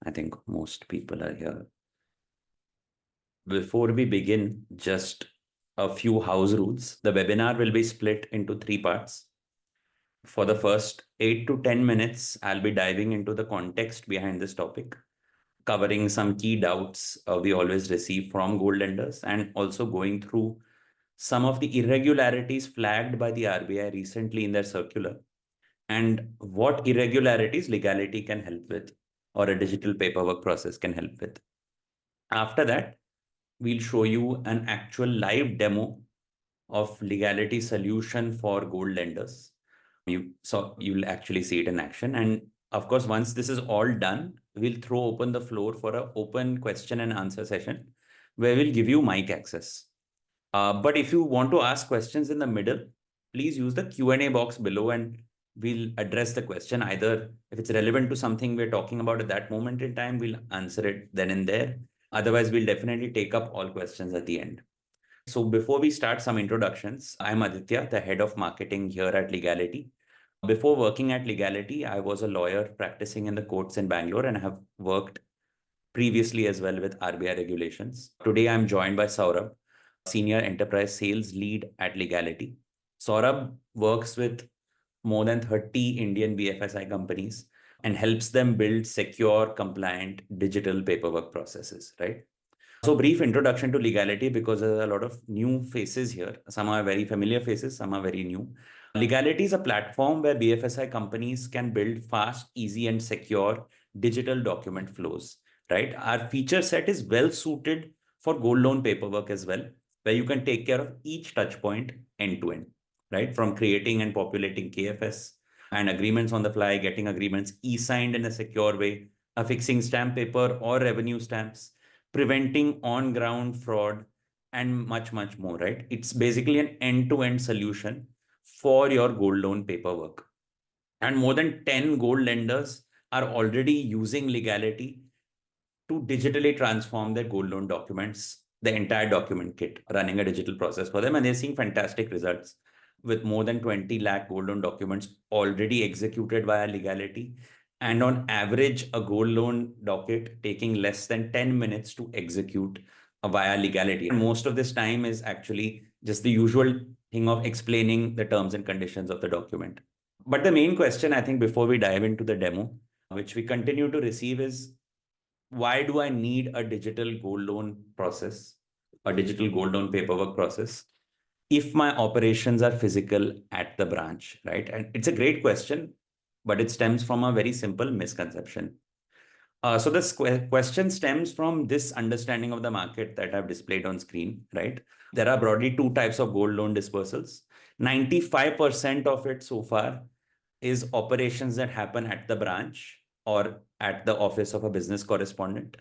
I think most people are here. Before we begin, just a few house rules. The webinar will be split into 3 parts. For the first 8 to 10 minutes, I'll be diving into the context behind this topic, covering some key doubts we always receive from gold lenders, and also going through some of the irregularities flagged by the RBI recently in their circular, and what irregularities legality can help with, or a digital paperwork process can help with. After that, we'll show you an actual live demo of legality solution for gold lenders. You'll actually see it in action. And of course, once this is all done, we'll throw open the floor for an open question and answer session where we'll give you mic access. But if you want to ask questions in the middle, please use the Q&A box below and we'll address the question. Either if it's relevant to something we're talking about at that moment in time, we'll answer it then and there. Otherwise, we'll definitely take up all questions at the end. So before we start, some introductions. I'm Aditya, the head of marketing here at Leegality. Before working at Leegality, I was a lawyer practicing in the courts in Bangalore and have worked previously as well with RBI regulations. Today, I'm joined by Saurabh, Senior Enterprise Sales Lead at Leegality. Saurabh works with more than 30 Indian BFSI companies and helps them build secure, compliant digital paperwork processes, right? So brief introduction to Leegality, because there's a lot of new faces here. Some are very familiar faces, some are very new. Leegality is a platform where BFSI companies can build fast, easy, and secure digital document flows, right? Our feature set is well suited for gold loan paperwork as well, where you can take care of each touch point end to end, right? From creating and populating KFS and agreements on the fly, getting agreements e-signed in a secure way, affixing stamp paper or revenue stamps, preventing on-ground fraud, and much, much more, right? It's basically an end-to-end solution for your gold loan paperwork. And more than 10 gold lenders are already using Leegality to digitally transform their gold loan documents, the entire document kit, running a digital process for them. And they're seeing fantastic results with more than 20 lakh gold loan documents already executed via Leegality. And on average, a gold loan docket taking less than 10 minutes to execute via Leegality. And most of this time is actually just the usual thing of explaining the terms and conditions of the document. But the main question, I think, before we dive into the demo, which we continue to receive, is why do I need a digital gold loan process, a digital gold loan paperwork process, if my operations are physical at the branch, right? And it's a great question, but it stems from a very simple misconception. So this question stems from this understanding of the market that I've displayed on screen, right? There are broadly 2 types of gold loan dispersals. 95% of it so far is operations that happen at the branch or at the office of a business correspondent.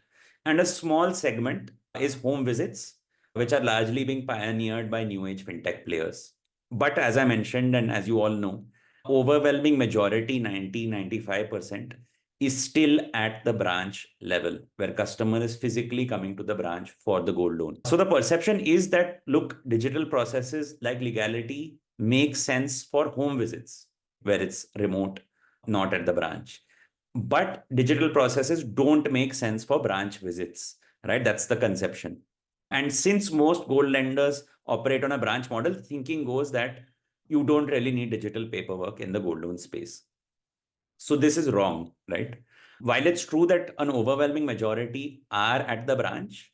And a small segment is home visits, which are largely being pioneered by new age fintech players. But as I mentioned, and as you all know, overwhelming majority, 95%, is still at the branch level, where customer is physically coming to the branch for the gold loan. So the perception is that, look, digital processes like Leegality make sense for home visits, where it's remote, not at the branch. But digital processes don't make sense for branch visits, right? That's the conception. And since most gold lenders operate on a branch model, thinking goes that you don't really need digital paperwork in the gold loan space. So this is wrong, right? While it's true that an overwhelming majority are at the branch,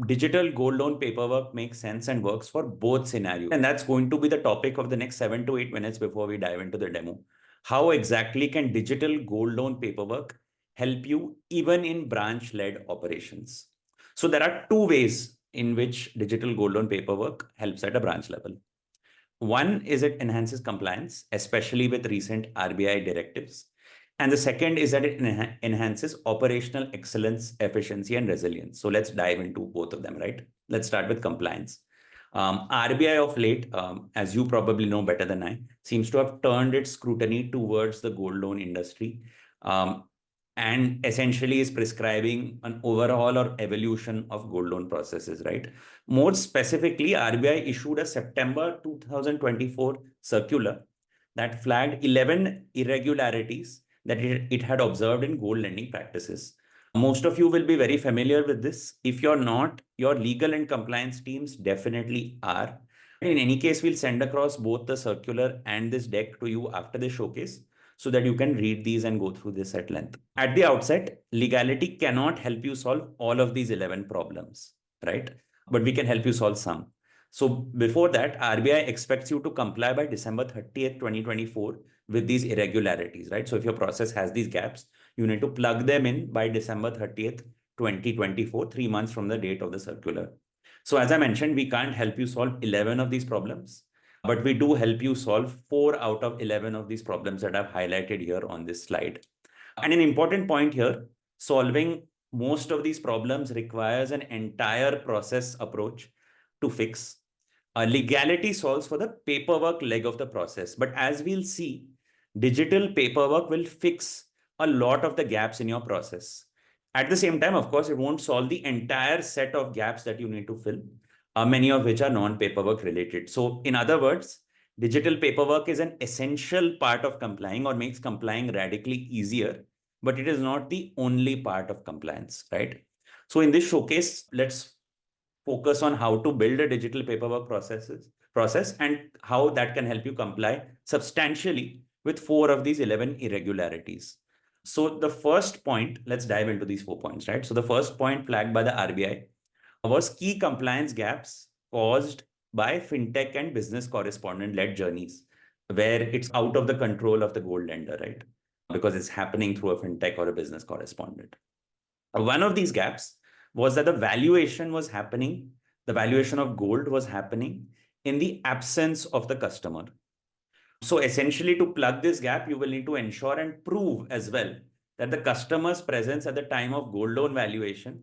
digital gold loan paperwork makes sense and works for both scenarios. And that's going to be the topic of the next 7 to 8 minutes before we dive into the demo. How exactly can digital gold loan paperwork help you even in branch-led operations? So there are 2 ways in which digital gold loan paperwork helps at a branch level. One is it enhances compliance, especially with recent RBI directives. And the second is that it enhances operational excellence, efficiency, and resilience. So let's dive into both of them, right? Let's start with compliance. RBI of late, as you probably know better than I, seems to have turned its scrutiny towards the gold loan industry, and essentially is prescribing an overhaul or evolution of gold loan processes, right? More specifically, RBI issued a September 2024 circular that flagged 11 irregularities that it had observed in gold lending practices. Most of you will be very familiar with this. If you're not, your legal and compliance teams definitely are. In any case, we'll send across both the circular and this deck to you after the showcase so that you can read these and go through this at length. At the outset, legality cannot help you solve all of these 11 problems, right? But we can help you solve some. So before that, RBI expects you to comply by December 30th, 2024 with these irregularities, right? So if your process has these gaps, you need to plug them in by December 30th, 2024, 3 months from the date of the circular. So as I mentioned, we can't help you solve 11 of these problems, but we do help you solve 4 out of 11 of these problems that I've highlighted here on this slide. And an important point here, solving most of these problems requires an entire process approach to fix. Legality solves for the paperwork leg of the process. But as we'll see, digital paperwork will fix a lot of the gaps in your process. At the same time, of course, it won't solve the entire set of gaps that you need to fill, many of which are non-paperwork related. So in other words, digital paperwork is an essential part of complying or makes complying radically easier, but it is not the only part of compliance, right? So in this showcase, let's focus on how to build a digital paperwork process and how that can help you comply substantially with 4 of these 11 irregularities. So the first point, let's dive into these 4 points, right? So the first point flagged by the RBI was key compliance gaps caused by fintech and business correspondent-led journeys, where it's out of the control of the gold lender, right? Because it's happening through a fintech or a business correspondent. One of these gaps was that the valuation of gold was happening in the absence of the customer. So essentially, to plug this gap, you will need to ensure and prove as well that the customer's presence at the time of gold loan valuation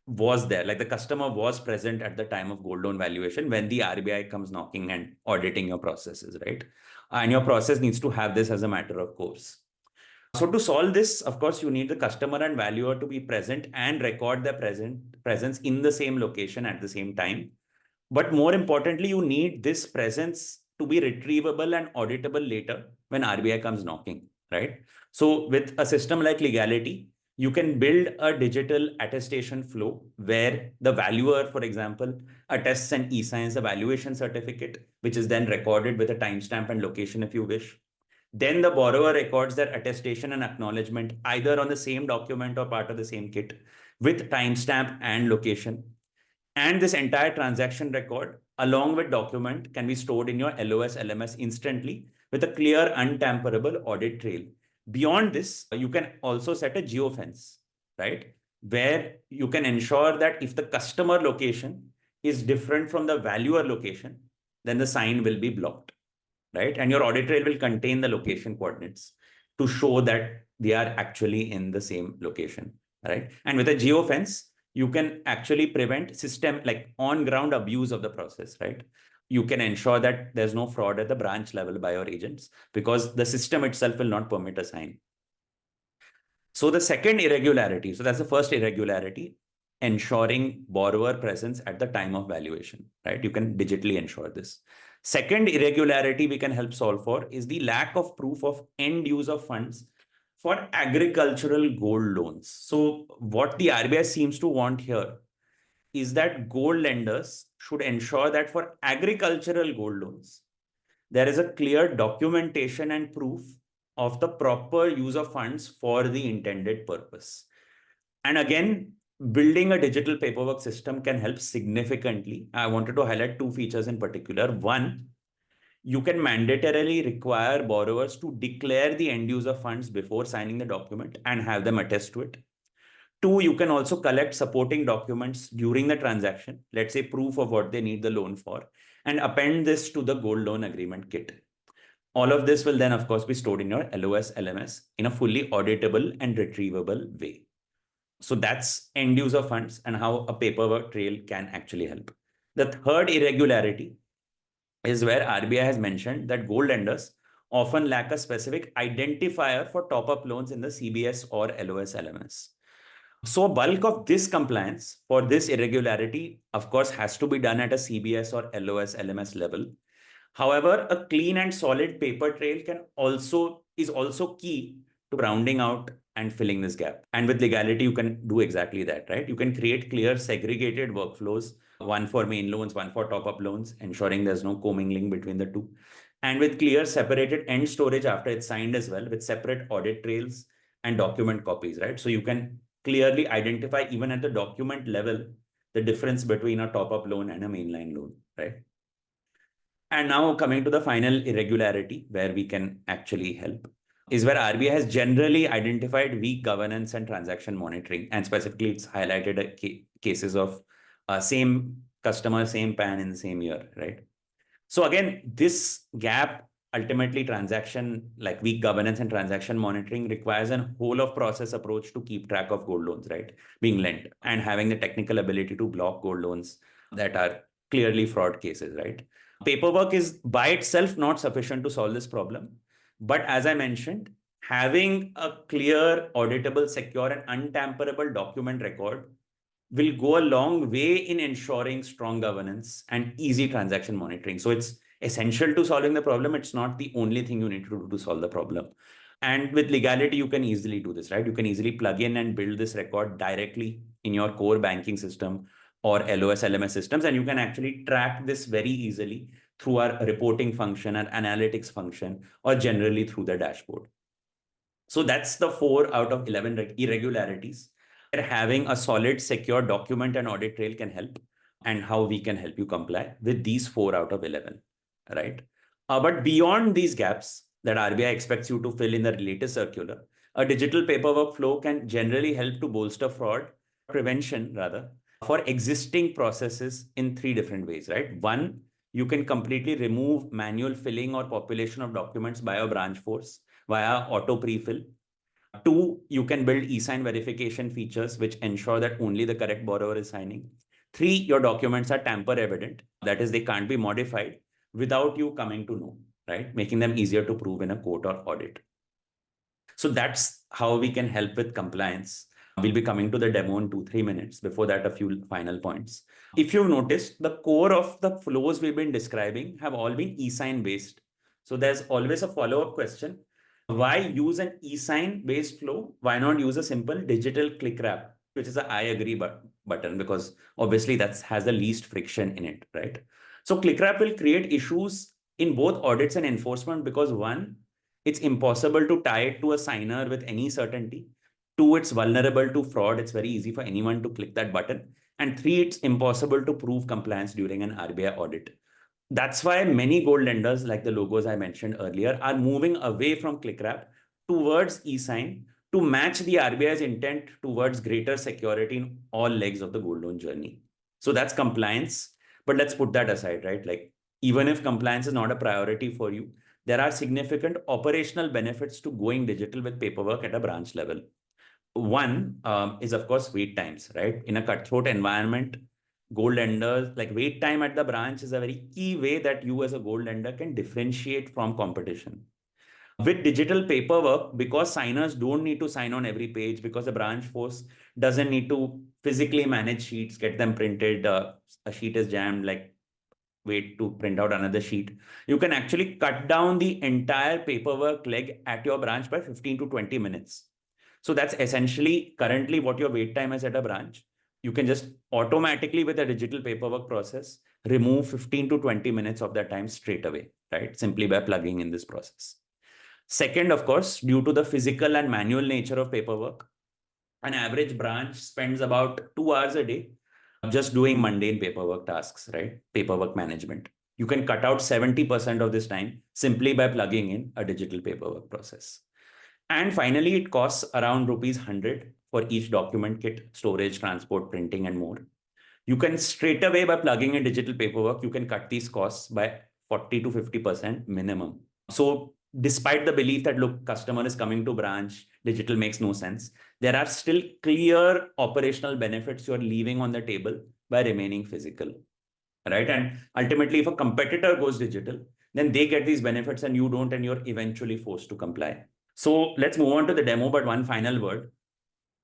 was there. Like the customer was present at the time of gold loan valuation when the RBI comes knocking and auditing your processes, right? And your process needs to have this as a matter of course. So to solve this, of course, you need the customer and valuer to be present and record their presence in the same location at the same time. But more importantly, you need this presence to be retrievable and auditable later when RBI comes knocking, right? So with a system like Leegality, you can build a digital attestation flow where the valuer, for example, attests and eSigns the valuation certificate, which is then recorded with a timestamp and location if you wish. Then the borrower records their attestation and acknowledgement either on the same document or part of the same kit with timestamp and location. And this entire transaction record, along with document, can be stored in your LOS LMS instantly with a clear, untamperable audit trail. Beyond this, you can also set a geofence, right? Where you can ensure that if the customer location is different from the valuer location, then the sign will be blocked, right? And your audit trail will contain the location coordinates to show that they are actually in the same location, right? And with a geofence, you can actually prevent system like on-ground abuse of the process, right? You can ensure that there's no fraud at the branch level by your agents because the system itself will not permit a sign. So the second irregularity, so that's the first irregularity, ensuring borrower presence at the time of valuation, right? You can digitally ensure this. Second irregularity we can help solve for is the lack of proof of end use of funds for agricultural gold loans. So what the RBI seems to want here is that gold lenders should ensure that for agricultural gold loans, there is a clear documentation and proof of the proper use of funds for the intended purpose. And again, building a digital paperwork system can help significantly. I wanted to highlight 2 features in particular. One, you can mandatorily require borrowers to declare the end use of funds before signing the document and have them attest to it. 2, you can also collect supporting documents during the transaction, let's say proof of what they need the loan for, and append this to the gold loan agreement kit. All of this will then, of course, be stored in your LOS LMS in a fully auditable and retrievable way. So that's end user funds and how a paperwork trail can actually help. The third irregularity is where RBI has mentioned that gold lenders often lack a specific identifier for top-up loans in the CBS or LOS LMS. So bulk of this compliance for this irregularity, of course, has to be done at a CBS or LOS LMS level. However, a clean and solid paper trail is also key to rounding out and filling this gap. And with Leegality, you can do exactly that, right? You can create clear segregated workflows, one for main loans, one for top-up loans, ensuring there's no commingling between the two. And with clear separated end storage after it's signed as well, with separate audit trails and document copies, right? So you can clearly identify, even at the document level, the difference between a top-up loan and a mainline loan, right? And now coming to the final irregularity where we can actually help is where RBI has generally identified weak governance and transaction monitoring. And specifically, it's highlighted cases of same customer, same PAN in the same year, right? So again, this gap, ultimately like weak governance and transaction monitoring, requires a whole of process approach to keep track of gold loans, right, being lent, and having the technical ability to block gold loans that are clearly fraud cases, right? Paperwork is by itself not sufficient to solve this problem. But as I mentioned, having a clear, auditable, secure, and untamperable document record will go a long way in ensuring strong governance and easy transaction monitoring. So it's essential to solving the problem. It's not the only thing you need to do to solve the problem. And with Leegality, you can easily do this, right? You can easily plug in and build this record directly in your core banking system or LOS LMS systems. And you can actually track this very easily through our reporting function and analytics function, or generally through the dashboard. So that's the 4 out of 11 irregularities. Having a solid, secure document and audit trail can help, and how we can help you comply with these 4 out of 11, right? But beyond these gaps that RBI expects you to fill in the latest circular, a digital paperwork flow can generally help to bolster fraud prevention, rather, for existing processes in 3 different ways, right? One, you can completely remove manual filling or population of documents by a branch force via auto pre-fill. 2, you can build eSign verification features which ensure that only the correct borrower is signing. 3, your documents are tamper evident. That is, they can't be modified without you coming to know, right? Making them easier to prove in a court or audit. So that's how we can help with compliance. We'll be coming to the demo in 2-3 minutes. Before that, a few final points. If you've noticed, the core of the flows we've been describing have all been eSign based. So there's always a follow-up question. Why use an eSign based flow? Why not use a simple digital click wrap, which is a I agree button, because obviously that has the least friction in it, right? So click wrap will create issues in both audits and enforcement because, one, it's impossible to tie it to a signer with any certainty. 2, it's vulnerable to fraud. It's very easy for anyone to click that button. And 3, it's impossible to prove compliance during an RBI audit. That's why many gold lenders, like the logos I mentioned earlier, are moving away from ClickWrap towards eSign to match the RBI's intent towards greater security in all legs of the gold loan journey. So that's compliance. But let's put that aside, right? Like, even if compliance is not a priority for you, there are significant operational benefits to going digital with paperwork at a branch level. One is, of course, wait times, right? In a cutthroat environment, gold lenders, like, wait time at the branch is a very key way that you as a gold lender can differentiate from competition. With digital paperwork, because signers don't need to sign on every page, because the branch force doesn't need to physically manage sheets, get them printed, a sheet is jammed, like, wait to print out another sheet. You can actually cut down the entire paperwork leg at your branch by 15 to 20 minutes. So that's essentially currently what your wait time is at a branch. You can just automatically, with a digital paperwork process, remove 15 to 20 minutes of that time straight away, right? Simply by plugging in this process. Second, of course, due to the physical and manual nature of paperwork, an average branch spends about 2 hours a day just doing mundane paperwork tasks, right? Paperwork management. You can cut out 70% of this time simply by plugging in a digital paperwork process. And finally, it costs around ₹100 for each document kit, storage, transport, printing, and more. You can straight away, by plugging in digital paperwork, you can cut these costs by 40 to 50% minimum. So despite the belief that, look, customer is coming to branch, digital makes no sense, there are still clear operational benefits you're leaving on the table by remaining physical, right? And ultimately, if a competitor goes digital, then they get these benefits and you don't, and you're eventually forced to comply. So let's move on to the demo, but one final word.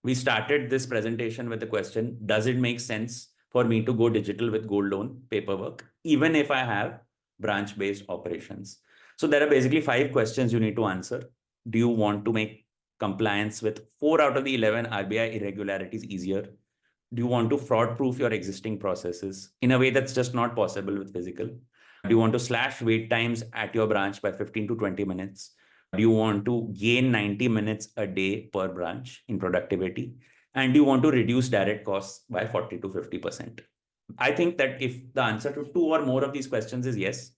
We started this presentation with the question, does it make sense for me to go digital with gold loan paperwork, even if I have branch-based operations? So there are basically 5 questions you need to answer. Do you want to make compliance with 4 out of the 11 RBI irregularities easier? Do you want to fraud proof your existing processes in a way that's just not possible with physical? Do you want to slash wait times at your branch by 15 to 20 minutes? Do you want to gain 90 minutes a day per branch in productivity? And do you want to reduce direct costs by 40 to 50%? I think that if the answer to 2 or more of these questions is yes,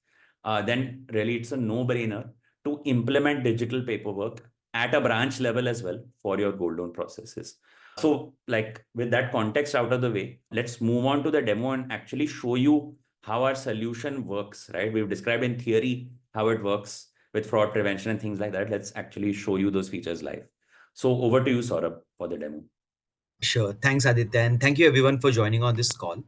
then really it's a no-brainer to implement digital paperwork at a branch level as well for your gold loan processes. So like with that context out of the way, let's move on to the demo and actually show you how our solution works, right? We've described in theory how it works with fraud prevention and things like that. Let's actually show you those features live. So over to you, Saurabh, for the demo. Sure. Thanks, Aditya. And thank you everyone for joining on this call.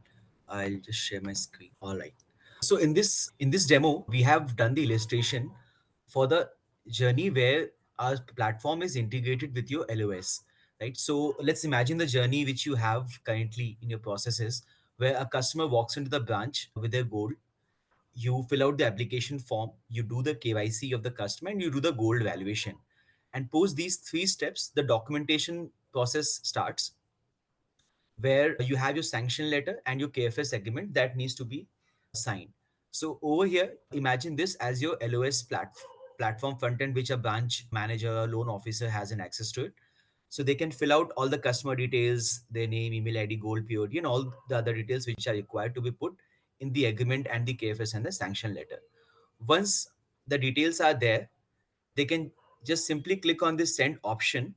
I'll just share my screen. All right. So in this demo, we have done the illustration for the journey where our platform is integrated with your LOS. Right. So let's imagine the journey which you have currently in your processes where a customer walks into the branch with their gold. You fill out the application form, you do the KYC of the customer, and you do the gold valuation. And post these three steps, the documentation process starts where you have your sanction letter and your KFS agreement that needs to be signed. So over here, imagine this as your LOS platform front end, which a branch manager or loan officer has an access to it. So they can fill out all the customer details, their name, email ID, gold POD, and all the other details which are required to be put in the agreement and the KFS and the sanction letter. Once the details are there, they can just simply click on this send option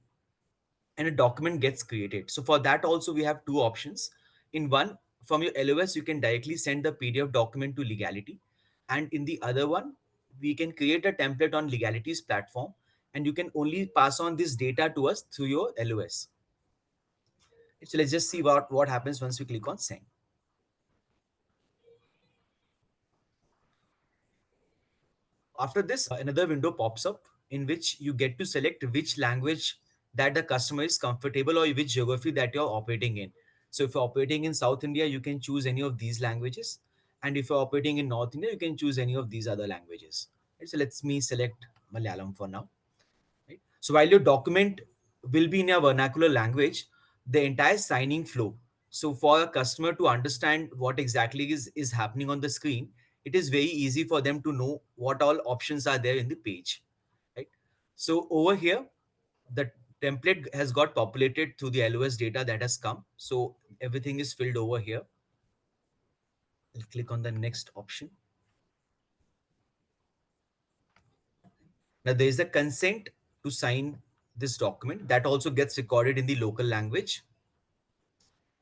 and a document gets created. So for that also we have two options. In one, from your LOS, you can directly send the PDF document to Leegality. And in the other one, we can create a template on Legality's platform and you can only pass on this data to us through your LOS. So let's just see what happens once we click on send. After this, another window pops up in which you get to select which language that the customer is comfortable or which geography that you're operating in. So if you're operating in South India, you can choose any of these languages. And if you're operating in North India, you can choose any of these other languages. Right? So let's me select Malayalam for now. Right? So while your document will be in a vernacular language, the entire signing flow. So for a customer to understand what exactly is happening on the screen, it is very easy for them to know what all options are there in the page. Right? So over here, the template has got populated through the LOS data that has come. So everything is filled over here. I'll click on the next option. Now there is a consent to sign this document that also gets recorded in the local language.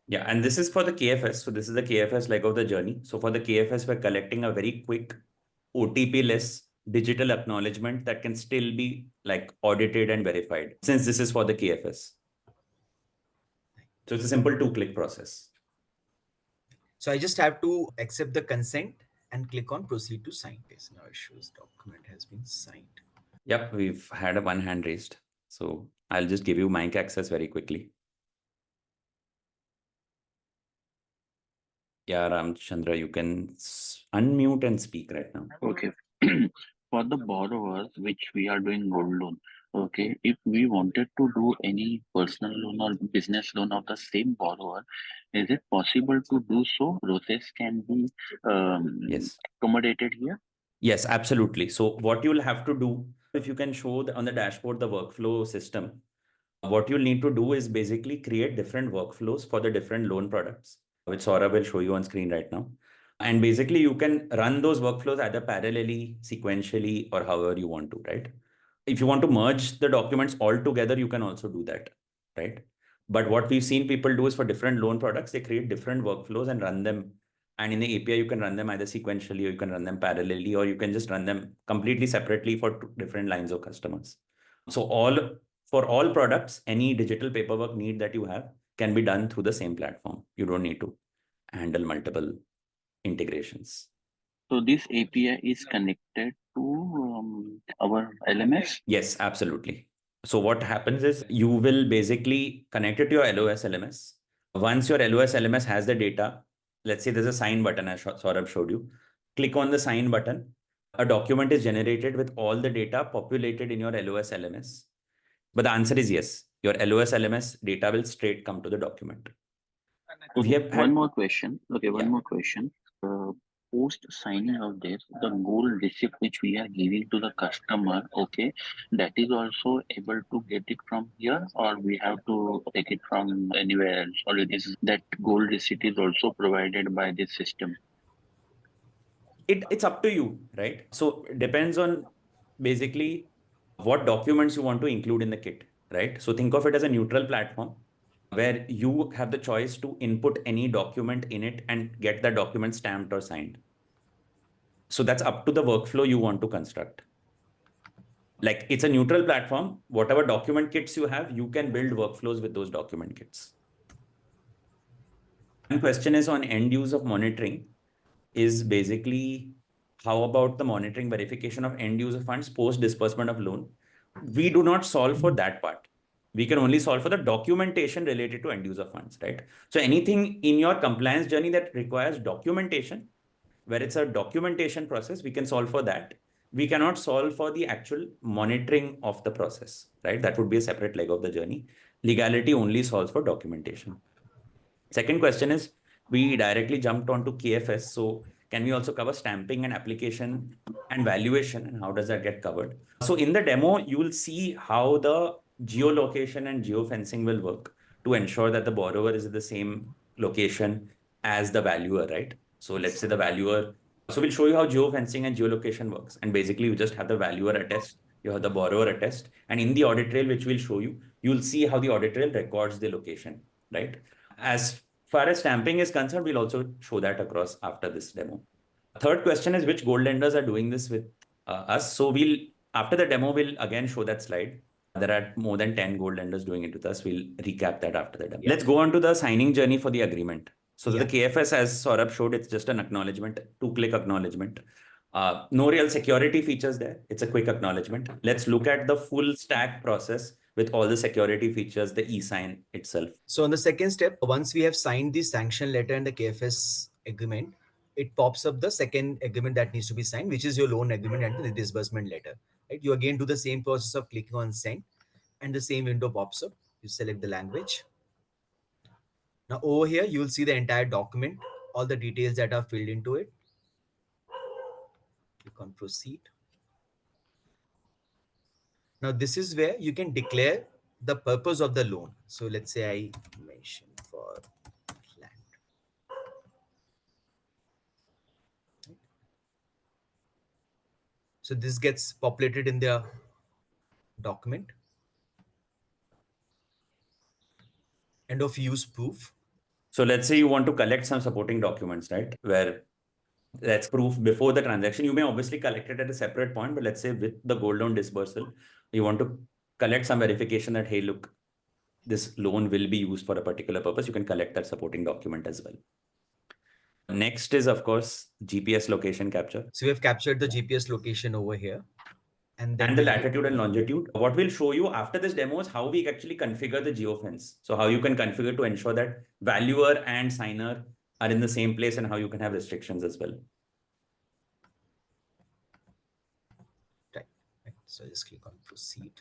Yeah, and this is for the KFS. So this is the KFS leg of the journey. So for the KFS, we're collecting a very quick OTP-less digital acknowledgement that can still be like audited and verified since this is for the KFS. So it's a simple 2-click process. So I just have to accept the consent and click on proceed to sign. Okay, so now it shows document has been signed. Yep, we've had a one hand raised. So I'll just give you mic access very quickly. Yeah, Ramchandra, you can unmute and speak right now. Okay. For the borrowers, which we are doing gold loan, okay, if we wanted to do any personal loan or business loan of the same borrower, is it possible to do so? Process can be Yes. accommodated here? Yes, absolutely. So what you'll have to do, if you can show on the dashboard the workflow system, what you'll need to do is basically create different workflows for the different loan products, which Saurabh will show you on screen right now. And basically you can run those workflows either parallelly, sequentially, or however you want to, right? If you want to merge the documents all together, you can also do that, right? But what we've seen people do is for different loan products, they create different workflows and run them. And in the API, you can run them either sequentially or you can run them parallelly, or you can just run them completely separately for different lines of customers. So for all products, any digital paperwork need that you have can be done through the same platform. You don't need to handle multiple integrations. So this API is connected to our LMS? Yes, absolutely. So what happens is you will basically connect it to your LOS LMS. Once your LOS LMS has the data, let's say there's a sign button as Saurabh showed you. Click on the sign button. A document is generated with all the data populated in your LOS LMS. But the answer is yes. Your LOS LMS data will straight come to the document. We Okay, have had, one more question. Okay, one yeah. more question. Post signing of this, the gold receipt which we are giving to the customer, okay, that is also able to get it from here, or we have to take it from anywhere else, or it is that gold receipt is also provided by this system. It's up to you, right? So it depends on basically what documents you want to include in the kit, right? So think of it as a neutral platform where you have the choice to input any document in it and get that document stamped or signed. So that's up to the workflow you want to construct. Like it's a neutral platform. Whatever document kits you have, you can build workflows with those document kits. One question is on end use of monitoring is basically how about the monitoring verification of end user funds post disbursement of loan? We do not solve for that part. We can only solve for the documentation related to end user funds, right? So anything in your compliance journey that requires documentation, where it's a documentation process, we can solve for that. We cannot solve for the actual monitoring of the process, right? That would be a separate leg of the journey. Legality only solves for documentation. Second question is, we directly jumped onto KFS. So can we also cover stamping and application and valuation, and how does that get covered? So in the demo, you will see how the geolocation and geofencing will work to ensure that the borrower is at the same location as the valuer, right? So let's say the valuer. So we'll show you how geofencing and geolocation works. And basically you just have the valuer attest, you have the borrower attest, and in the audit trail, which we'll show you, you'll see how the audit trail records the location, right? As far as stamping is concerned, we'll also show that across after this demo. Third question is which gold lenders are doing this with us. So we'll, after the demo, we'll again show that slide. There are more than 10 gold lenders doing it with us. We'll recap that after the demo. Yeah. Let's go on to the signing journey for the agreement. So Yeah. the KFS, as Saurabh showed, it's just an acknowledgement, 2-click acknowledgement. No real security features there. It's a quick acknowledgement. Let's look at the full stack process with all the security features, the eSign itself. So on the second step, once we have signed the sanction letter and the KFS agreement, it pops up the second agreement that needs to be signed, which is your loan agreement and the disbursement letter. Right? You again do the same process of clicking on send, and the same window pops up. You select the language. Now over here, you will see the entire document, all the details that are filled into it. Click on proceed. Now this is where you can declare the purpose of the loan. So let's say I mention for land. So this gets populated in the document. End of use proof. So let's say you want to collect some supporting documents, right? Where that's proof before the transaction. You may obviously collect it at a separate point, but let's say with the gold loan disbursal, you want to collect some verification that, hey, look, this loan will be used for a particular purpose. You can collect that supporting document as well. Next is, of course, GPS location capture. So we have captured the GPS location over here. And then And the latitude and longitude. What we'll show you after this demo is how we actually configure the geofence. So how you can configure to ensure that valuer and signer are in the same place, and how you can have restrictions as well. Right. So just click on proceed.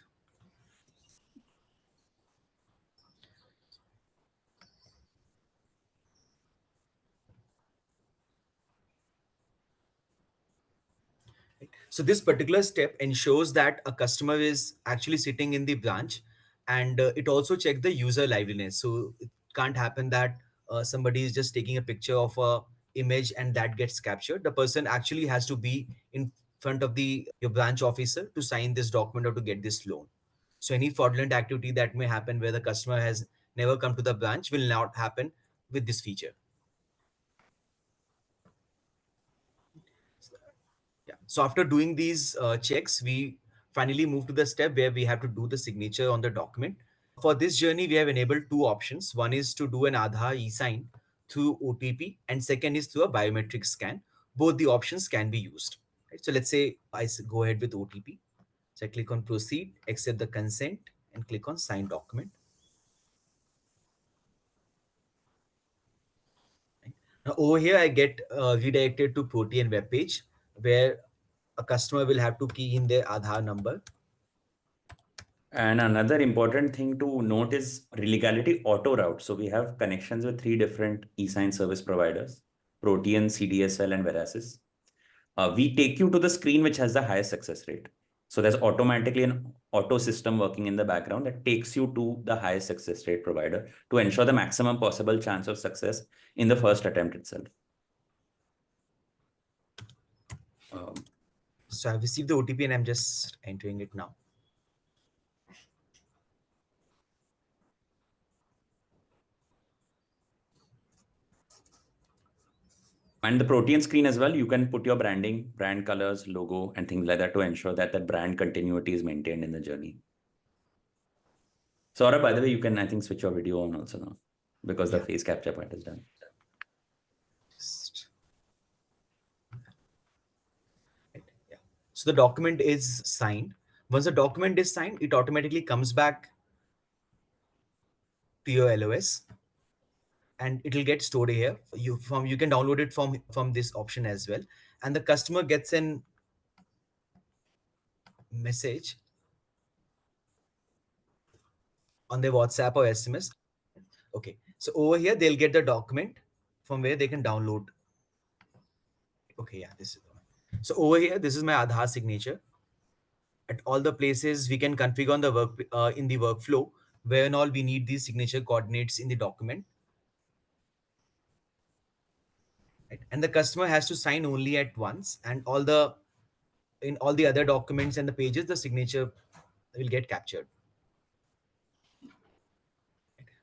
So this particular step ensures that a customer is actually sitting in the branch, and it also checks the user liveliness. So it can't happen that somebody is just taking a picture of a image and that gets captured. The person actually has to be in front of the your branch officer to sign this document or to get this loan. So any fraudulent activity that may happen where the customer has never come to the branch will not happen with this feature. Yeah. So after doing these checks, we finally move to the step where we have to do the signature on the document. For this journey, we have enabled two options. One is to do an Aadhaar eSign through OTP, and second is through a biometric scan. Both the options can be used. Right? So let's say I go ahead with OTP. So I click on proceed, accept the consent, and click on sign document. Right? Now over here, I get redirected to Protean web page where a customer will have to key in their Aadhaar number. And another important thing to note is Leegality auto route. So we have connections with 3 different eSign service providers, Protean, CDSL, and Verasys. We take you to the screen which has the highest success rate. So there's automatically an auto system working in the background that takes you to the highest success rate provider to ensure the maximum possible chance of success in the first attempt itself. So I've received the OTP and I'm just entering it now. And the Protean screen as well, you can put your branding, brand colors, logo, and things like that to ensure that that brand continuity is maintained in the journey. Saurabh, by the way, you can, I think, switch your video on also now because the face capture part is done. Yeah. So the document is signed. Once the document is signed, it automatically comes back to your LOS and it will get stored here. You can download it from this option as well. And the customer gets an message on their WhatsApp or SMS. Okay, so over here they'll get the document from where they can download. Okay, yeah, this is the one. So over here, this is my Aadhaar signature. At all the places we can configure on the in the workflow where and all we need these signature coordinates in the document. Right? And the customer has to sign only at once, and in all the other documents and the pages, the signature will get captured.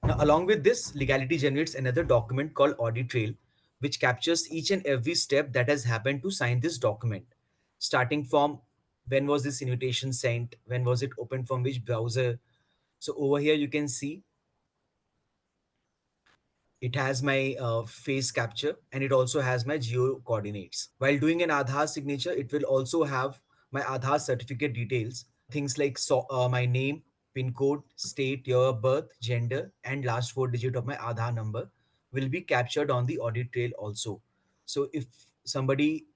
Now, along with this, Leegality generates another document called Audit Trail, which captures each and every step that has happened to sign this document, starting from when was this invitation sent, when was it opened from which browser. So over here, you can see it has my face capture and it also has my geo coordinates. While doing an Aadhaar signature, it will also have my Aadhaar certificate details, things like my name, PIN code, state, year of birth, gender, and last 4 digits of my Aadhaar number will be captured on the audit trail also. So if somebody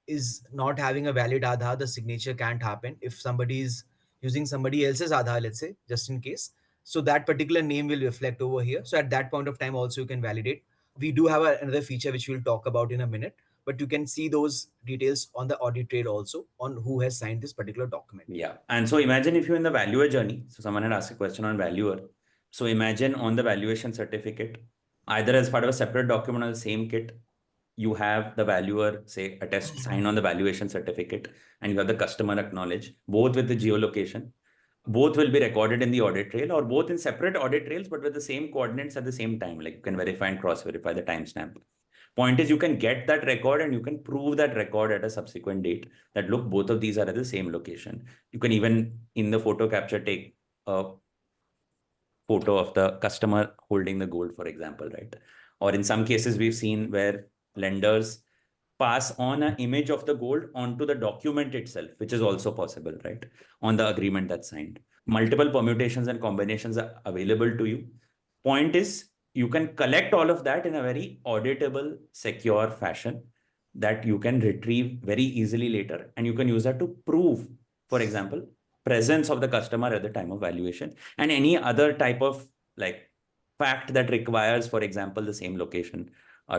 is not having a valid Aadhaar, the signature can't happen. If somebody is using somebody else's Aadhaar, let's say, just in case, so that particular name will reflect over here. So at that point of time also you can validate. We do have another feature which we'll talk about in a minute, but you can see those details on the audit trail also on who has signed this particular document. Yeah. And so imagine if you're in the valuer journey. So someone had asked a question on valuer. So imagine on the valuation certificate, either as part of a separate document or the same kit, you have the valuer say attest sign on the valuation certificate and you have the customer acknowledge, both with the geolocation. Both will be recorded in the audit trail or both in separate audit trails, but with the same coordinates at the same time. Like you can verify and cross-verify the timestamp. Point is you can get that record and you can prove that record at a subsequent date that look, both of these are at the same location. You can even in the photo capture take a photo of the customer holding the gold, for example, right? Or in some cases we've seen where lenders pass on an image of the gold onto the document itself, which is also possible, right? On the agreement that's signed. Multiple permutations and combinations are available to you. Point is, you can collect all of that in a very auditable, secure fashion that you can retrieve very easily later. And you can use that to prove, for example, presence of the customer at the time of valuation and any other type of like fact that requires, for example, the same location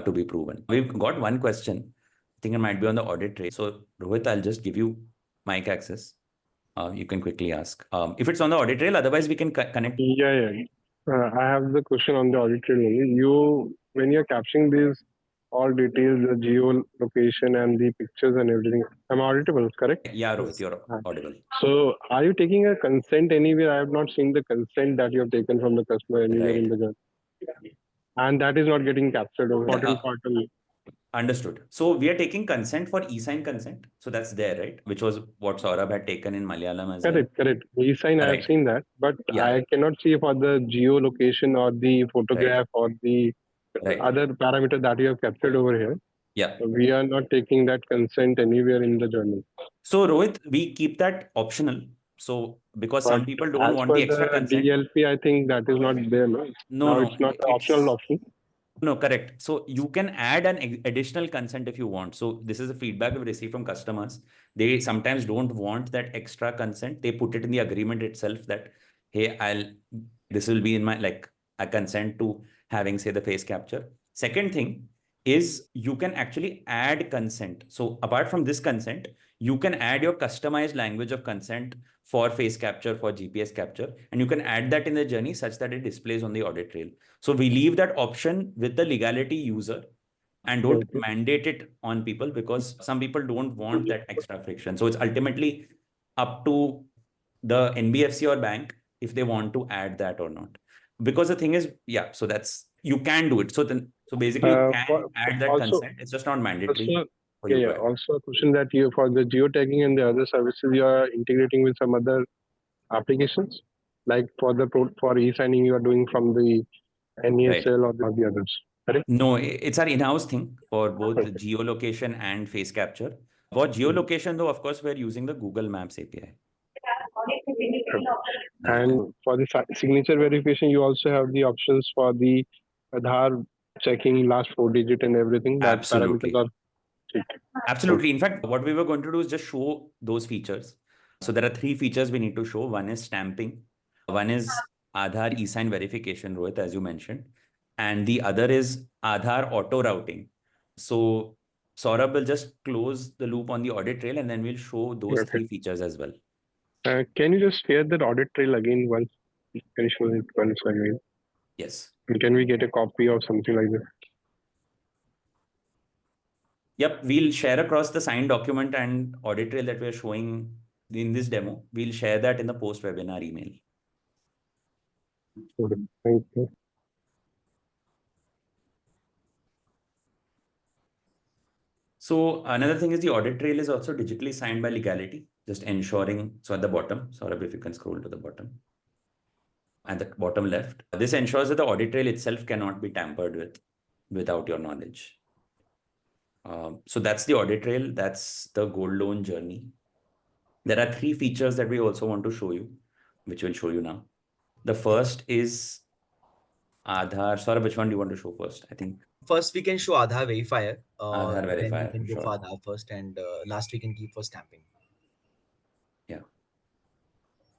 to be proven. We've got one question. I think it might be on the audit trail. So Rohit, I'll just give you mic access. You can quickly ask. If it's on the audit trail, otherwise we can connect. Yeah. I have the question on the audit trail only. When you're capturing these all details, the geo location and the pictures and everything, I'm auditable, correct? Yeah, Rohit, you're audible. So are you taking a consent anywhere? I have not seen the consent that you have taken from the customer anywhere in the journey. And that is not getting captured over important part of it. Understood. So we are taking consent for eSign consent. So that's there, right? Which was what Saurabh had taken in Malayalam as well. Correct. eSign, I have seen that, but I cannot see for the geolocation or the photograph or the other parameter that you have captured over here. Yeah. So we are not taking that consent anywhere in the journey. So Rohit, we keep that optional. So because some people don't want the extra consent. DLP, I think that is not there. No, it's not the optional option. No, correct. So you can add an additional consent if you want. So this is the feedback we receive from customers. They sometimes don't want that extra consent. They put it in the agreement itself that, hey, this will be in my, like, a consent to having, say, the face capture. Second thing is you can actually add consent. So apart from this consent, you can add your customized language of consent for face capture, for GPS capture, and you can add that in the journey such that it displays on the audit trail. So we leave that option with the legality user and don't Okay. mandate it on people, because some people don't want that extra friction. So it's ultimately up to the NBFC or bank if they want to add that or not. Because the thing is, yeah, so you can do it. So basically you can add that Also, consent. It's just not mandatory for yeah, you yeah. to add. Also, a question that you for the geotagging and the other services you are integrating with some other applications, like for for eSigning you are doing from the Right. NESL or the others. Correct? No, it's our in-house thing for both geolocation and face capture. For geolocation, though, of course, we're using the Google Maps API. Right. And for the signature verification, you also have the options for the Aadhaar checking last 4 digit and everything. That parameters Absolutely. are Absolutely. In fact, what we were going to do is just show those features. So there are three features we need to show. One is stamping. One is Aadhaar eSign verification, Rohit, as you mentioned. And the other is Aadhaar auto routing. So Saurabh will just close the loop on the audit trail and then we'll show those okay. three features as well. Can you just share that audit trail again once? Can you show it once again? Yes. And can we get a copy or something like that? Yep, we'll share across the signed document and audit trail that we're showing in this demo. We'll share that in the post-webinar email. Okay. Thank you. So another thing is the audit trail is also digitally signed by Leegality, just ensuring, so at the bottom, Saurabh, if you can scroll to the bottom, at the bottom left, this ensures that the audit trail itself cannot be tampered with without your knowledge. So that's the audit trail. That's the gold loan journey. There are three features that we also want to show you, which we'll show you now. The first is Aadhaar. Saurabh, which one do you want to show first? I think First, we can show Aadhaar Verifier. Aadhaar Then we Verifier, can go sure. for Aadhaar first, and last we can keep for stamping. Yeah.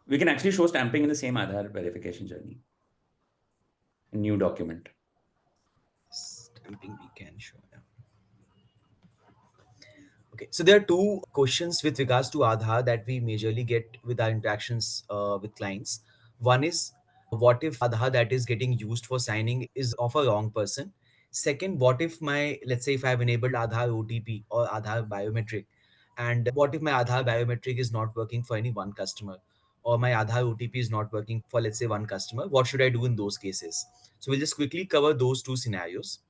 We can actually show stamping in the same Aadhaar verification journey. A new document. Stamping we can show. Yeah. Okay, so there are two questions with regards to Aadhaar that we majorly get with our interactions with clients. One is, what if Aadhaar that is getting used for signing is of a wrong person? Second, what if let's say if I have enabled Aadhaar OTP or Aadhaar biometric, and what if my Aadhaar biometric is not working for any one customer, or my Aadhaar OTP is not working for, let's say, one customer? What should I do in those cases? So we'll just quickly cover those two scenarios.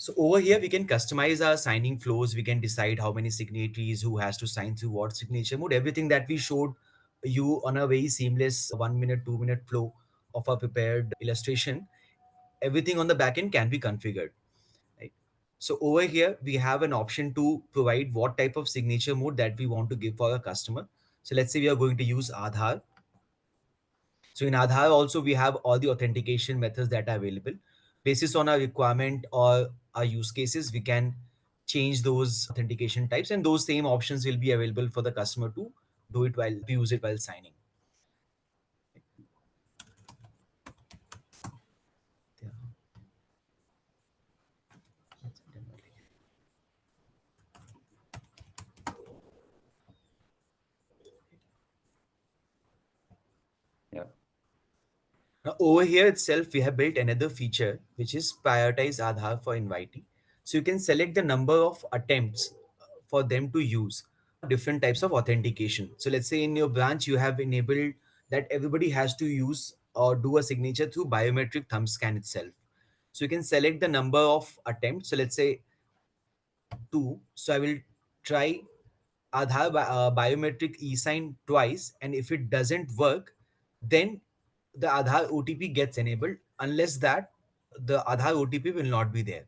So over here, we can customize our signing flows. We can decide how many signatories, who has to sign through what signature mode. Everything that we showed you on a very seamless 1 minute, 2 minute flow of a prepared illustration, everything on the backend can be configured. Right? So over here, we have an option to provide what type of signature mode that we want to give for our customer. So let's say we are going to use Aadhaar. So in Aadhaar also, we have all the authentication methods that are available. Basis on our requirement or our use cases, we can change those authentication types, and those same options will be available for the customer to use it while signing. Yeah. Now, over here itself, we have built another feature, which is prioritize Aadhaar for invitee. So you can select the number of attempts for them to use different types of authentication. So let's say in your branch, you have enabled that everybody has to use or do a signature through biometric thumb scan itself. So you can select the number of attempts. So let's say 2. So I will try Aadhaar biometric eSign twice, and if it doesn't work, then the Aadhaar OTP gets enabled. Unless that, the Aadhaar OTP will not be there.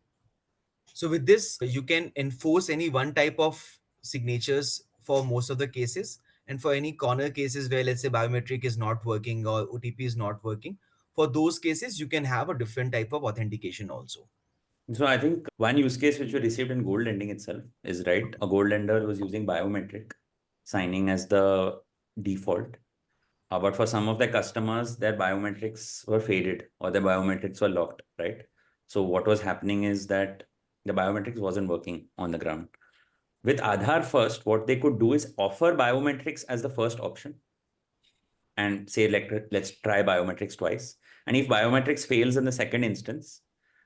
So with this, you can enforce any one type of signatures for most of the cases. And for any corner cases where, let's say, biometric is not working or OTP is not working, for those cases, you can have a different type of authentication also. So I think one use case which we received in gold lending itself is right. A gold lender was using biometric signing as the default. But for some of the customers, their biometrics were faded or their biometrics were locked, right? So what was happening is that the biometrics wasn't working on the ground. With Aadhaar first, what they could do is offer biometrics as the first option and say, like, let's try biometrics twice. And if biometrics fails in the second instance,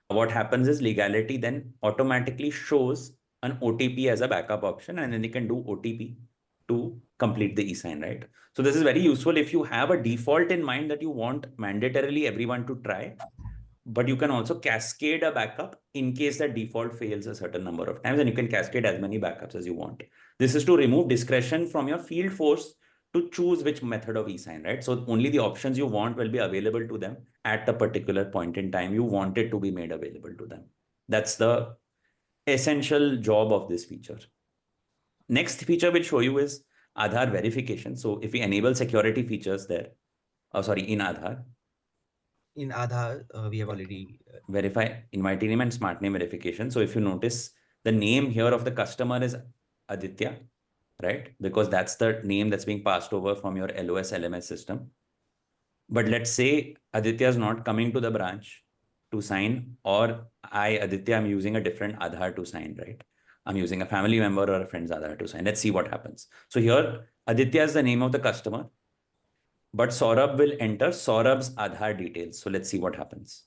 what happens is Leegality then automatically shows an OTP as a backup option, and then you can do OTP to complete the eSign, right? So this is very useful if you have a default in mind that you want mandatorily everyone to try, but you can also cascade a backup in case that default fails a certain number of times, and you can cascade as many backups as you want. This is to remove discretion from your field force to choose which method of eSign, right? So only the options you want will be available to them at the particular point in time you want it to be made available to them. That's the essential job of this feature. Next feature we'll show you is Aadhaar verification. So if we enable security features there, in Aadhaar, In Aadhaar, we have already verify invitee name and smart name verification. So if you notice, the name here of the customer is Aditya, right? Because that's the name that's being passed over from your LOS LMS system. But let's say Aditya is not coming to the branch to sign, or Aditya, I'm using a different Aadhaar to sign, right? I'm using a family member or a friend's Aadhaar to sign. Let's see what happens. So here, Aditya is the name of the customer, but Saurabh will enter Saurabh's Aadhaar details. So let's see what happens.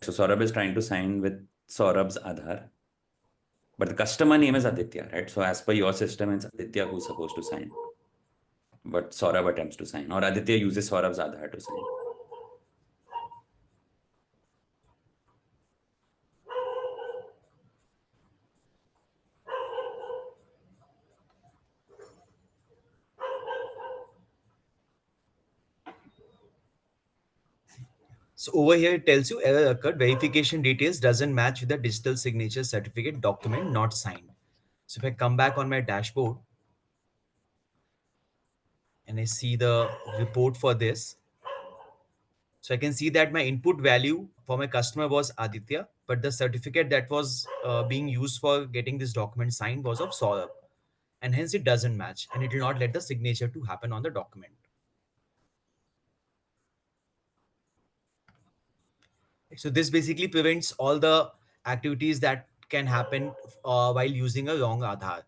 So Saurabh is trying to sign with Saurabh's Aadhaar, but the customer name is Aditya, right? So as per your system, it's Aditya who's supposed to sign, but Saurabh attempts to sign, or Aditya uses Saurabh's Aadhaar to sign. So over here it tells you error occurred, verification details doesn't match with the digital signature certificate document not signed. So if I come back on my dashboard and I see the report for this, so I can see that my input value for my customer was Aditya, but the certificate that was being used for getting this document signed was of Saurabh, and hence it doesn't match, and it will not let the signature to happen on the document. So this basically prevents all the activities that can happen while using a wrong Aadhaar.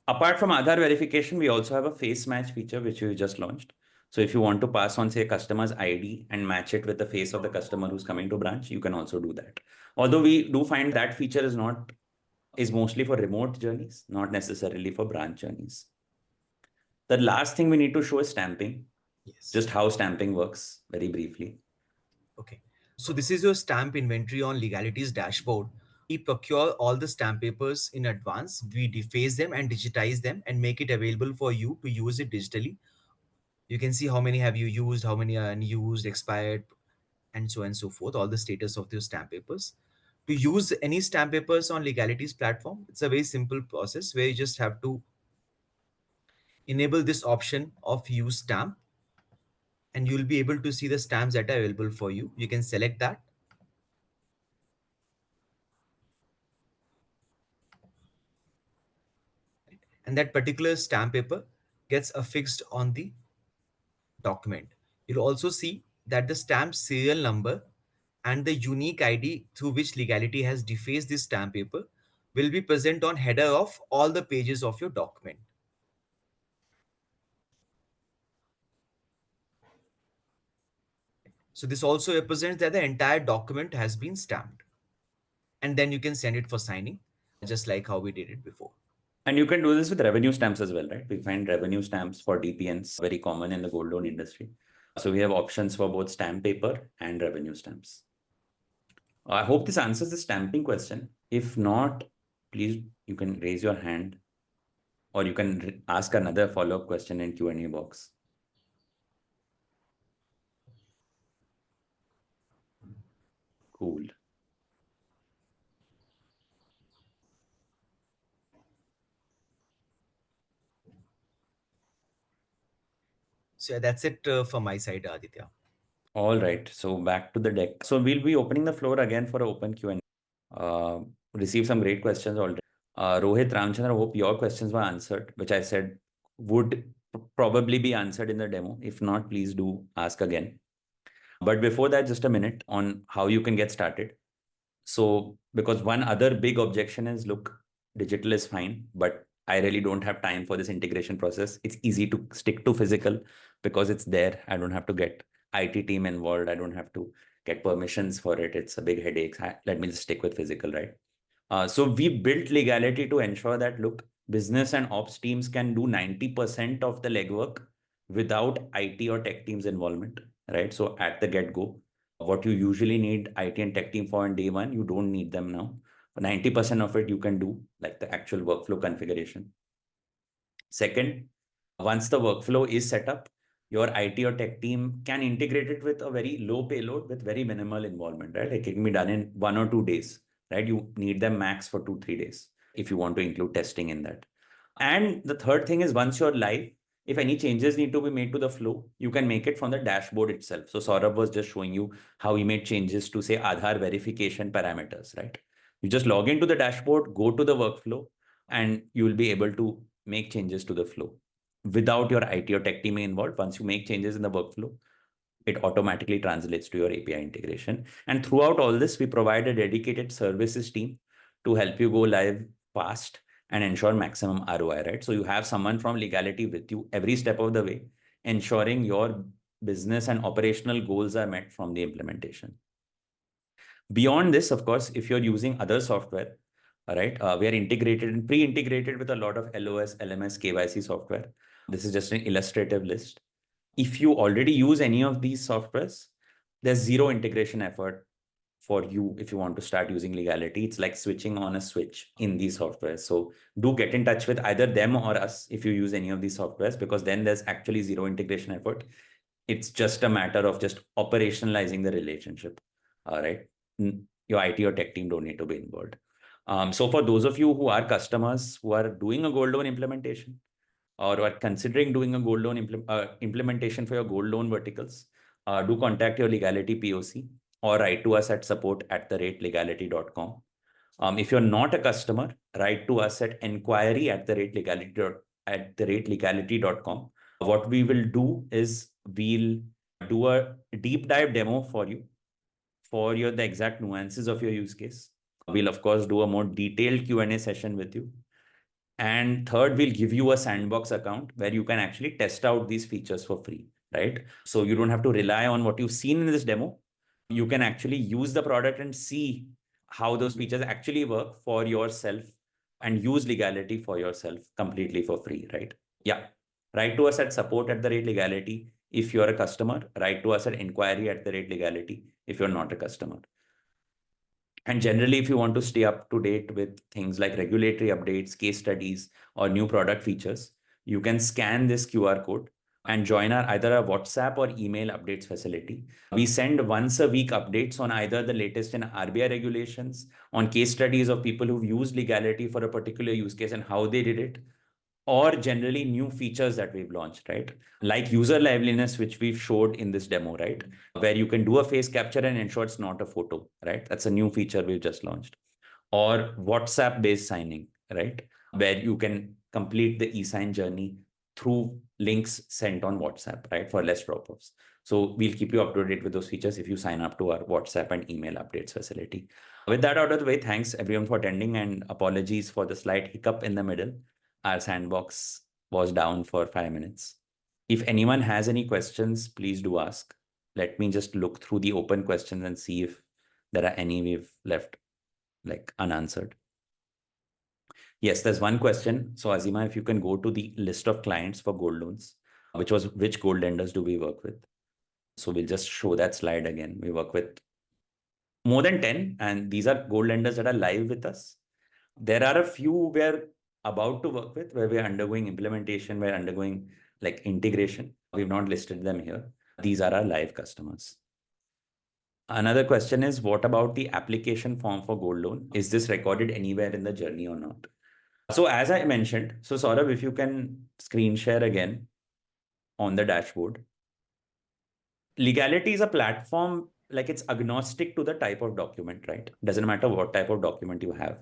Apart from Aadhaar verification, we also have a face match feature, which we just launched. So if you want to pass on, say, a customer's ID and match it with the face of the customer who's coming to branch, you can also do that. Although we do find that feature is mostly for remote journeys, not necessarily for branch journeys. The last thing we need to show is stamping. Yes. Just how stamping works very briefly. Okay. So this is your stamp inventory on Legality's dashboard. We procure all the stamp papers in advance. We deface them and digitize them and make it available for you to use it digitally. You can see how many have you used, how many are unused, expired, and so on and so forth, all the status of your stamp papers. To use any stamp papers on Legality's platform, it's a very simple process where you just have to enable this option of use stamp, and you'll be able to see the stamps that are available for you. You can select that. And that particular stamp paper gets affixed on the document. You'll also see that the stamp serial number and the unique ID through which Legality has defaced this stamp paper will be present on header of all the pages of your document. So this also represents that the entire document has been stamped. And then you can send it for signing, just like how we did it before. And you can do this with revenue stamps as well, right? We find revenue stamps for DPNs very common in the gold loan industry. So we have options for both stamp paper and revenue stamps. I hope this answers the stamping question. If not, please, you can raise your hand or you can ask another follow-up question in Q&A box. Cool. So yeah, that's it from my side, Aditya. All right. So back to the deck. So we'll be opening the floor again for an open Q&A. Received some great questions already. Rohit, Ramchandra, I hope your questions were answered, which I said would probably be answered in the demo. If not, please do ask again. But before that, just a minute on how you can get started. So, because one other big objection is, look, digital is fine, but I really don't have time for this integration process. It's easy to stick to physical because it's there. I don't have to get IT team involved. I don't have to get permissions for it. It's a big headache. Let me just stick with physical, right? So we built Leegality to ensure that, look, business and ops teams can do 90% of the legwork without IT or tech teams involvement, right? So at the get-go, what you usually need IT and tech team for on day one, you don't need them now. 90% of it you can do, like the actual workflow configuration. Second, once the workflow is set up, your IT or tech team can integrate it with a very low payload with very minimal involvement, right? It can be done in 1 or 2 days, right? You need them max for 2-3 days if you want to include testing in that. And the third thing is, once you're live, if any changes need to be made to the flow, you can make it from the dashboard itself. So Saurabh was just showing you how he made changes to, say, Aadhaar verification parameters, right? You just log into the dashboard, go to the workflow, and you will be able to make changes to the flow without your IT or tech team involved. Once you make changes in the workflow, it automatically translates to your API integration. And throughout all this, we provide a dedicated services team to help you go live fast and ensure maximum ROI, right? So you have someone from Leegality with you every step of the way, ensuring your business and operational goals are met from the implementation. Beyond this, of course, if you're using other software, all right, we are integrated and pre-integrated with a lot of LOS, LMS, KYC software. This is just an illustrative list. If you already use any of these softwares, there's zero integration effort for you if you want to start using Leegality. It's like switching on a switch in these softwares. So do get in touch with either them or us if you use any of these softwares, because then there's actually zero integration effort. It's just a matter of just operationalizing the relationship. All right. Your IT or tech team don't need to be involved. So for those of you who are customers who are doing a gold loan implementation, or are considering doing a gold loan implementation for your gold loan verticals, do contact your Leegality POC or write to us at support@leegality.com. If you're not a customer, write to us at enquiry@leegality.com. What we will do is we'll do a deep dive demo for you for the exact nuances of your use case. We'll, of course, do a more detailed Q&A session with you. And third, we'll give you a sandbox account where you can actually test out these features for free, right? So you don't have to rely on what you've seen in this demo. You can actually use the product and see how those features actually work for yourself and use Leegality for yourself completely for free, right? Yeah. Write to us at support@leegality if you're a customer. Write to us at enquiry@leegality if you're not a customer. And generally, if you want to stay up to date with things like regulatory updates, case studies, or new product features, you can scan this QR code and join either a WhatsApp or email updates facility. We send once a week updates on either the latest in RBI regulations, on case studies of people who've used Leegality for a particular use case and how they did it, or generally new features that we've launched, right? Like user liveliness, which we've showed in this demo, right? Where you can do a face capture and ensure it's not a photo, right? That's a new feature we've just launched. Or WhatsApp-based signing, right? Where you can complete the eSign journey through links sent on WhatsApp, right, for less drop-offs. So we'll keep you up to date with those features if you sign up to our WhatsApp and email updates facility. With that out of the way, thanks everyone for attending, and apologies for the slight hiccup in the middle. Our sandbox was down for 5 minutes. If anyone has any questions, please do ask. Let me just look through the open questions and see if there are any we've left like unanswered. Yes, there's one question. So Azima, if you can go to the list of clients for gold loans, which gold lenders do we work with? So we'll just show that slide again. We work with more than 10, and these are gold lenders that are live with us. There are a few we're about to work with, where we're undergoing implementation, we're undergoing like integration. We've not listed them here. These are our live customers. Another question is, what about the application form for gold loan? Is this recorded anywhere in the journey or not? So as I mentioned, so Saurabh, if you can screen share again on the dashboard. Leegality is a platform, like it's agnostic to the type of document, right? Doesn't matter what type of document you have.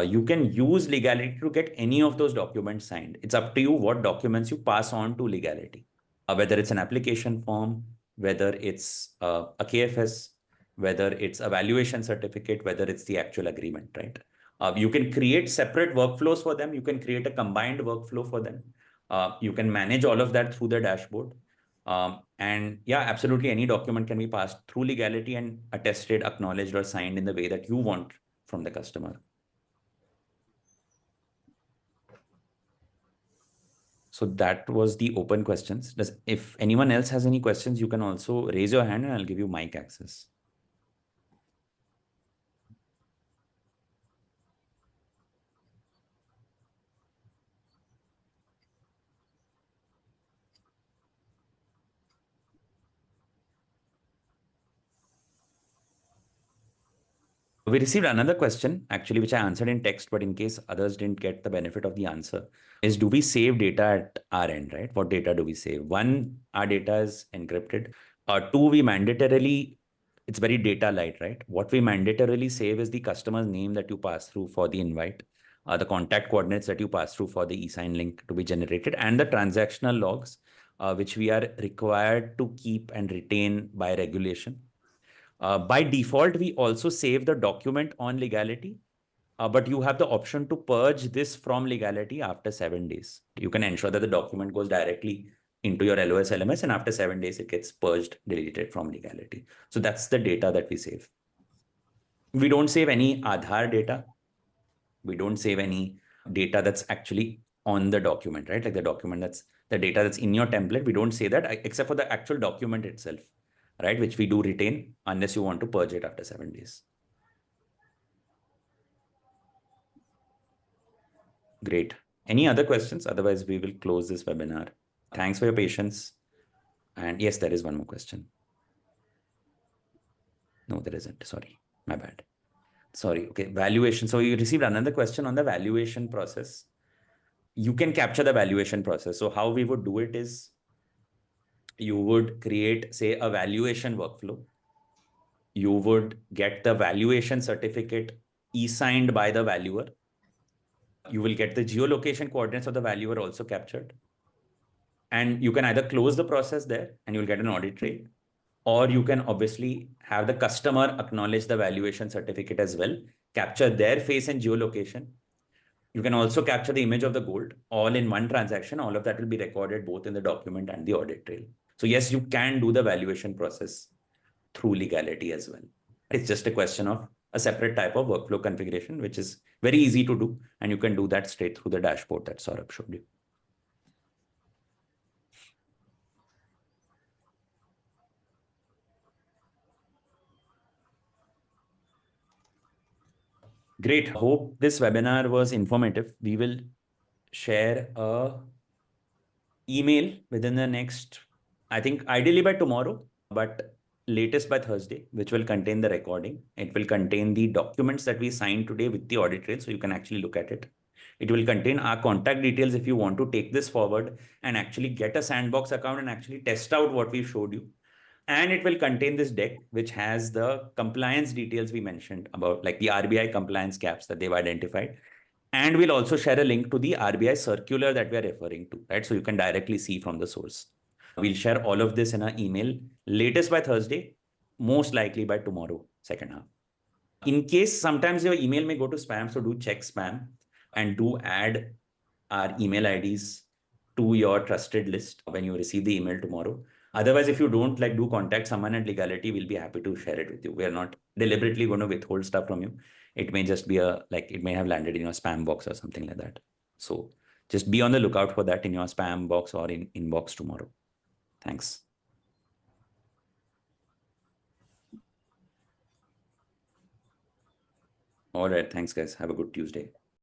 You can use Leegality to get any of those documents signed. It's up to you what documents you pass on to Leegality, whether it's an application form, whether it's a KFS, whether it's a valuation certificate, whether it's the actual agreement, right? You can create separate workflows for them. You can create a combined workflow for them. You can manage all of that through the dashboard. And yeah, absolutely, any document can be passed through Leegality and attested, acknowledged, or signed in the way that you want from the customer. So that was the open questions. If anyone else has any questions, you can also raise your hand and I'll give you mic access. We received another question, actually, which I answered in text, but in case others didn't get the benefit of the answer, is do we save data at our end, right? What data do we save? One, our data is encrypted. Two, we mandatorily, it's very data light, right? What we mandatorily save is the customer's name that you pass through for the invite, the contact coordinates that you pass through for the eSign link to be generated, and the transactional logs, which we are required to keep and retain by regulation. By default, we also save the document on Leegality, but you have the option to purge this from Leegality after 7 days. You can ensure that the document goes directly into your LOS LMS, and after 7 days, it gets purged, deleted from Leegality. So that's the data that we save. We don't save any Aadhaar data. We don't save any data that's actually on the document, right? Like the document that's the data that's in your template. We don't say that except for the actual document itself, right? Which we do retain unless you want to purge it after 7 days. Great. Any other questions? Otherwise, we will close this webinar. Thanks for your patience. And yes, there is one more question. No, there isn't. Sorry, my bad. Sorry. Okay, valuation. So you received another question on the valuation process. You can capture the valuation process. So how we would do it is you would create, say, a valuation workflow. You would get the valuation certificate e-signed by the valuer. You will get the geolocation coordinates of the valuer also captured. And you can either close the process there and you'll get an audit trail, or you can obviously have the customer acknowledge the valuation certificate as well, capture their face and geolocation. You can also capture the image of the gold all in one transaction. All of that will be recorded both in the document and the audit trail. So yes, you can do the valuation process through Leegality as well. It's just a question of a separate type of workflow configuration, which is very easy to do. And you can do that straight through the dashboard that Saurabh showed you. Great. Hope this webinar was informative. We will share a email within the next, I think ideally by tomorrow, but latest by Thursday, which will contain the recording. It will contain the documents that we signed today with the audit trail, so you can actually look at it. It will contain our contact details if you want to take this forward and actually get a sandbox account and actually test out what we showed you. And it will contain this deck, which has the compliance details we mentioned about, like the RBI compliance gaps that they've identified. And we'll also share a link to the RBI circular that we are referring to, right? So you can directly see from the source. We'll share all of this in our email, latest by Thursday, most likely by tomorrow, second half. In case sometimes your email may go to spam, so do check spam and do add our email IDs to your trusted list when you receive the email tomorrow. Otherwise, if you don't, like, do contact someone at Leegality, we'll be happy to share it with you. We are not deliberately going to withhold stuff from you. It may just be it may have landed in your spam box or something like that. So just be on the lookout for that in your spam box or in inbox tomorrow. Thanks. All right. Thanks, guys. Have a good Tuesday.